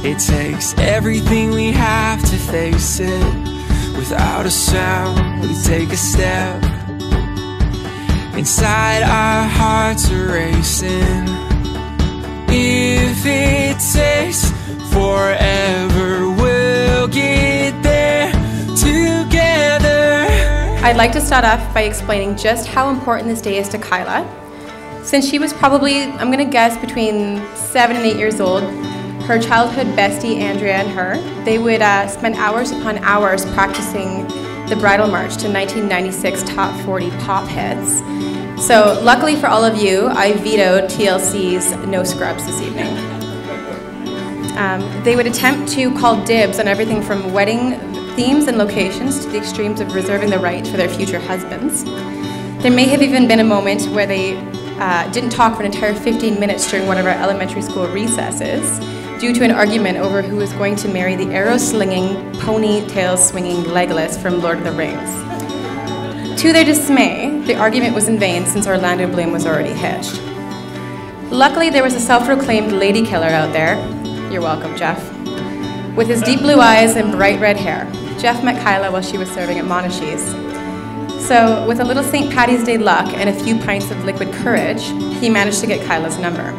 It takes everything we have to face it. Without a sound, we take a step. Inside our hearts are racing. If it takes forever, we'll get there together. I'd like to start off by explaining just how important this day is to Kyla. Since she was probably, I'm gonna guess, between 7 and 8 years old, her childhood bestie, Andrea, and her, they would spend hours upon hours practicing the bridal march to 1996 Top 40 pop hits. So luckily for all of you, I vetoed TLC's No Scrubs this evening. They would attempt to call dibs on everything from wedding themes and locations to the extremes of reserving the right for their future husbands. There may have even been a moment where they didn't talk for an entire 15 minutes during one of our elementary school recesses due to an argument over who was going to marry the arrow-slinging, ponytail-swinging Legolas from Lord of the Rings. To their dismay, the argument was in vain since Orlando Bloom was already hitched. Luckily, there was a self-proclaimed lady killer out there. You're welcome, Jeff. With his deep blue eyes and bright red hair. Jeff met Kyla while she was serving at Monashees. So, with a little St. Patty's Day luck and a few pints of liquid courage, he managed to get Kyla's number.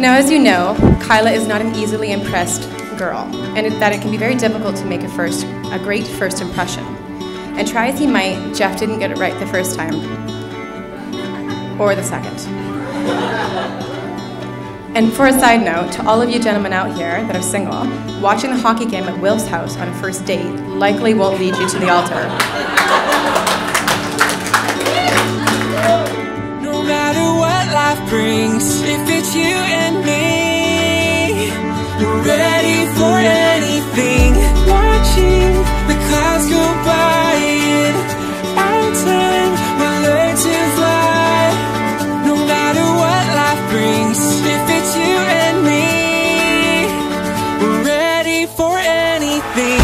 Now, as you know, Kyla is not an easily impressed girl, and that it can be very difficult to make a great first impression. And try as he might, Jeff didn't get it right the first time. Or the second. And for a side note, to all of you gentlemen out here that are single, watching the hockey game at Will's house on a first date likely won't lead you to the altar. No matter what life brings, if it's you and me, we're ready for anything. Watching the clouds go by in our time, we'll learn to fly. No matter what life brings, if it's you and me, we're ready for anything.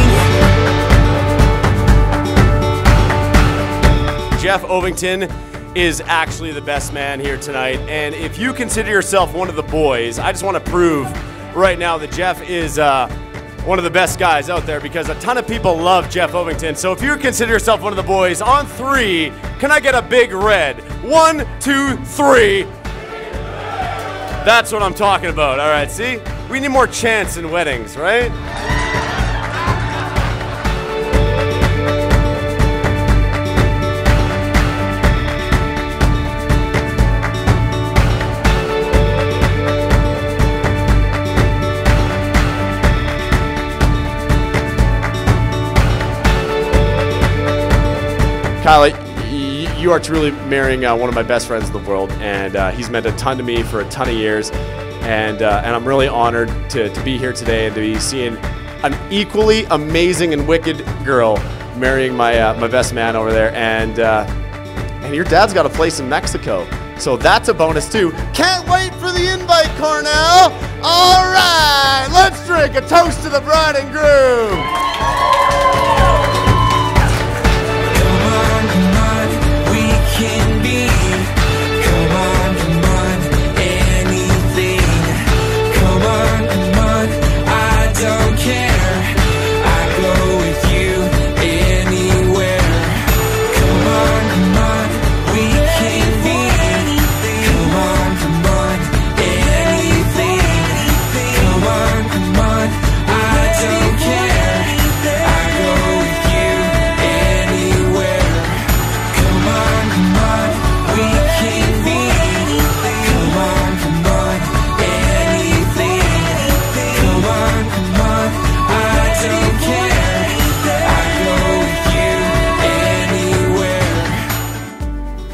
Jeff Ovington is actually the best man here tonight, and if you consider yourself one of the boys, I just want to prove right now that Jeff is one of the best guys out there, because a ton of people love Jeff Ovington. So if you consider yourself one of the boys, on 3, can I get a big red? 1, 2, 3. That's what I'm talking about. All right, see? We need more chants in weddings, right? Kyla, you are truly marrying one of my best friends in the world, and he's meant a ton to me for a ton of years, and I'm really honored to be here today and to be seeing an equally amazing and wicked girl marrying my best man over there, and your dad's got a place in Mexico, so that's a bonus too. Can't wait for the invite, Cornell. All right, let's drink a toast to the bride and groom.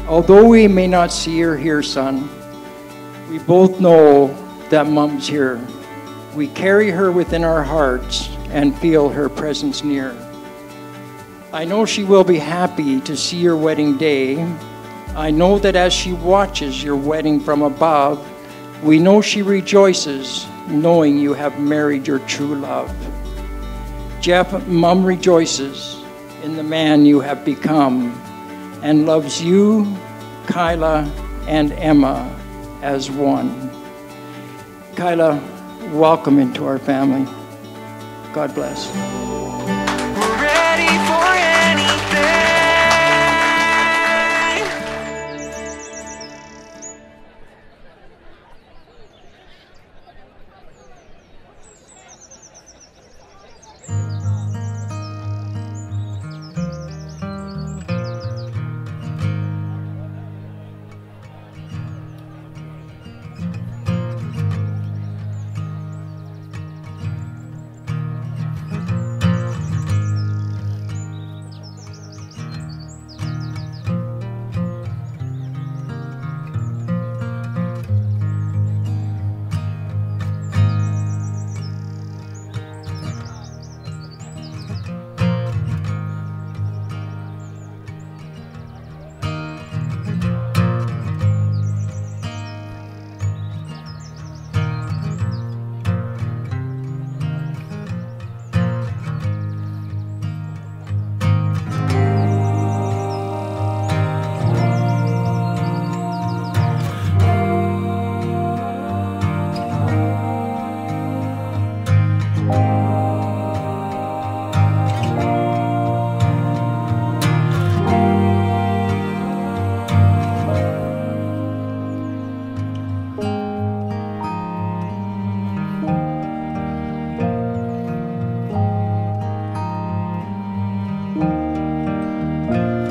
Although we may not see her here, son, we both know that Mom's here. We carry her within our hearts and feel her presence near. I know she will be happy to see your wedding day. I know that as she watches your wedding from above, we know she rejoices knowing you have married your true love. Jeff, Mom rejoices in the man you have become and loves you, Kyla, and Emma as one. Kyla, welcome into our family. God bless. We're ready for anything.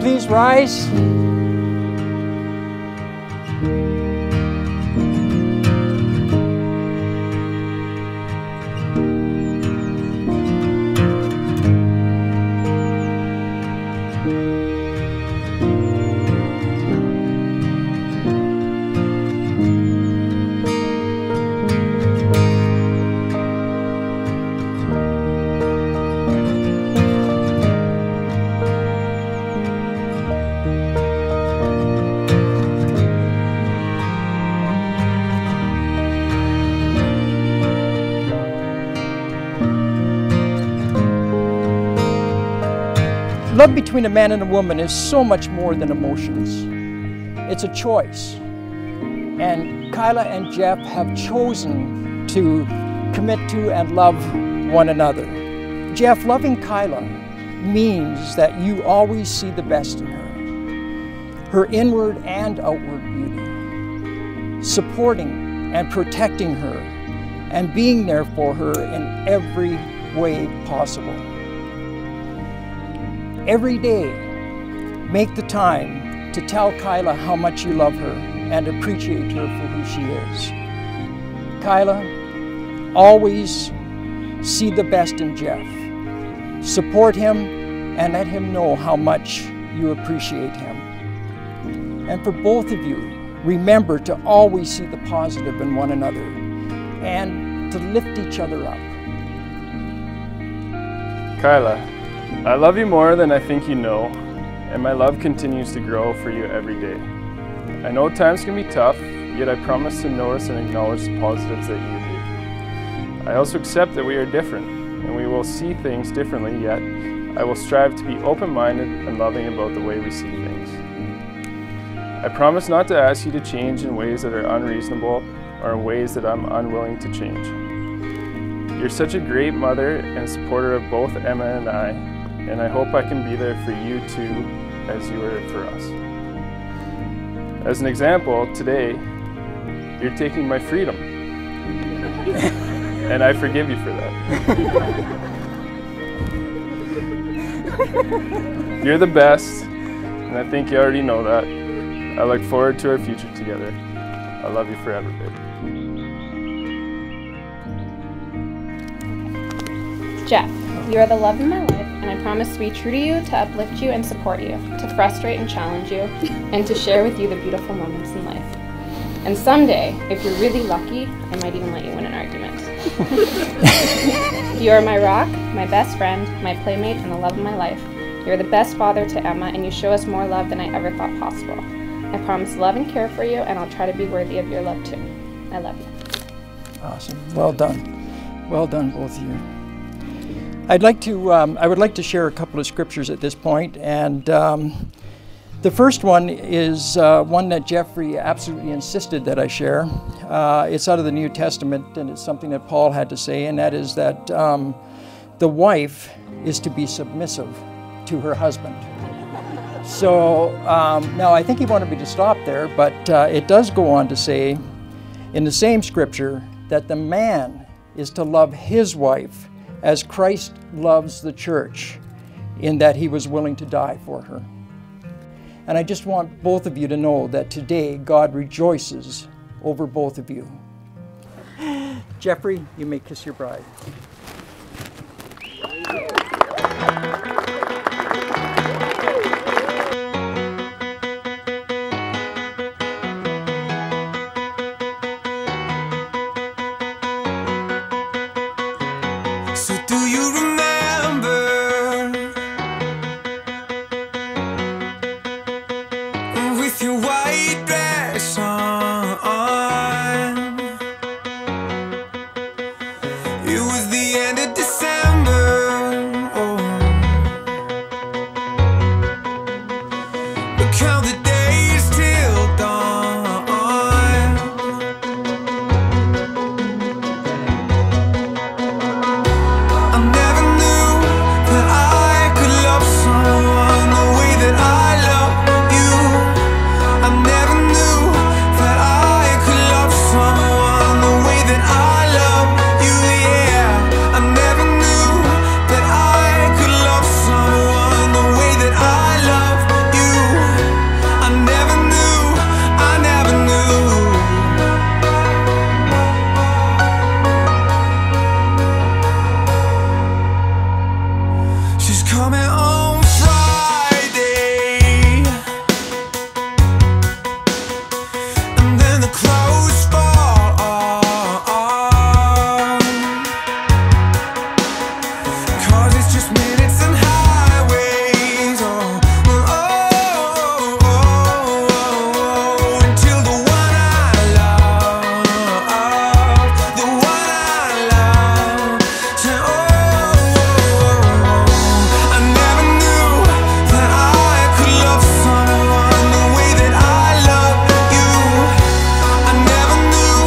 Please rise. Love between a man and a woman is so much more than emotions. It's a choice. And Kyla and Jeff have chosen to commit to and love one another. Jeff, loving Kyla means that you always see the best in her inward and outward beauty, supporting and protecting her, and being there for her in every way possible. Every day, make the time to tell Kyla how much you love her and appreciate her for who she is. Kyla, always see the best in Jeff. Support him and let him know how much you appreciate him. And for both of you, remember to always see the positive in one another and to lift each other up. Kyla, I love you more than I think you know, and my love continues to grow for you every day. I know times can be tough, yet I promise to notice and acknowledge the positives that you do. I also accept that we are different, and we will see things differently, yet I will strive to be open-minded and loving about the way we see things. I promise not to ask you to change in ways that are unreasonable or in ways that I'm unwilling to change. You're such a great mother and supporter of both Emma and I hope I can be there for you too, as you were for us. As an example, today, you're taking my freedom. And I forgive you for that. You're the best, and I think you already know that. I look forward to our future together. I love you forever, babe. Jeff, you are the love of my life, and I promise to be true to you, to uplift you and support you, to frustrate and challenge you, and to share with you the beautiful moments in life. And someday, if you're really lucky, I might even let you win an argument. You are my rock, my best friend, my playmate, and the love of my life. You're the best father to Emma, and you show us more love than I ever thought possible. I promise to love and care for you, and I'll try to be worthy of your love too. I love you. Awesome. Well done. Well done, both of you. I would like to share a couple of scriptures at this point, and The first one is one that Jeffrey absolutely insisted that I share. It's out of the New Testament, and it's something that Paul had to say, and that is that the wife is to be submissive to her husband. So now I think he wanted me to stop there, but it does go on to say in the same scripture that the man is to love his wife as Christ loves the church, in that he was willing to die for her. And I just want both of you to know that today God rejoices over both of you. Jeffrey, you may kiss your bride. So do you remember with your white dress on? It was the end of December. Oh. But count the days till dawn. I never knew that I could love someone the way that I love you. I never knew that I could love someone the way that I love you, yeah. I never knew that I could love someone the way that I love you. I never knew, I never knew. She's coming on Friday, and then the clothes fall on, 'cause it's just minutes and highways. Oh, oh, oh, oh, until the one I love, the one I love, say, I never knew that I could love someone the way that I love you. I never knew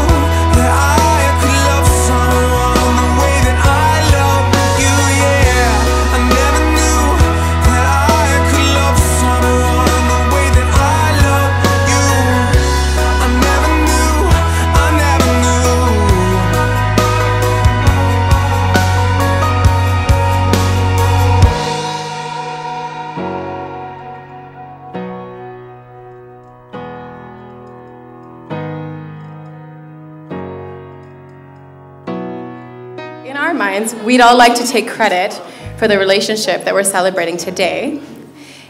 that I could love someone the way that I love you, yeah. I never knew that I could love someone the way that I love you. I never knew, I never knew. In our minds, we'd all like to take credit for the relationship that we're celebrating today.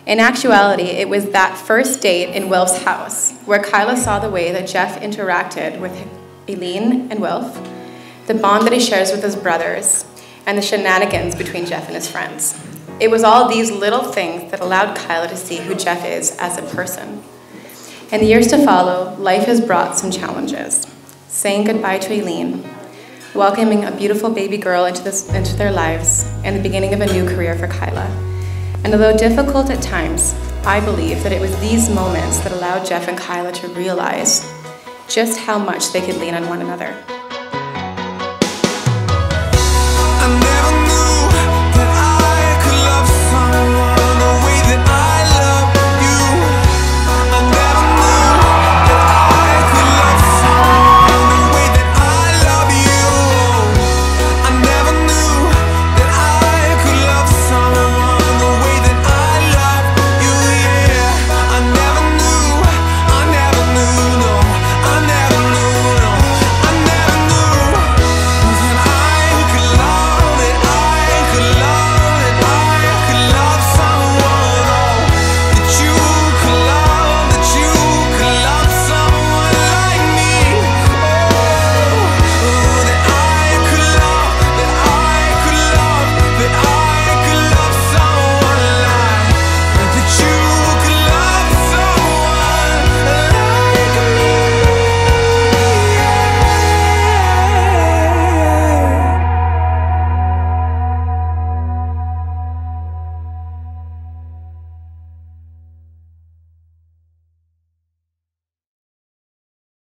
In actuality, it was that first date in Wilf's house where Kyla saw the way that Jeff interacted with Eileen and Wilf, the bond that he shares with his brothers, and the shenanigans between Jeff and his friends. It was all these little things that allowed Kyla to see who Jeff is as a person. In the years to follow, life has brought some challenges. Saying goodbye to Eileen, welcoming a beautiful baby girl into their lives, and the beginning of a new career for Kyla. And although difficult at times, I believe that it was these moments that allowed Jeff and Kyla to realize just how much they could lean on one another.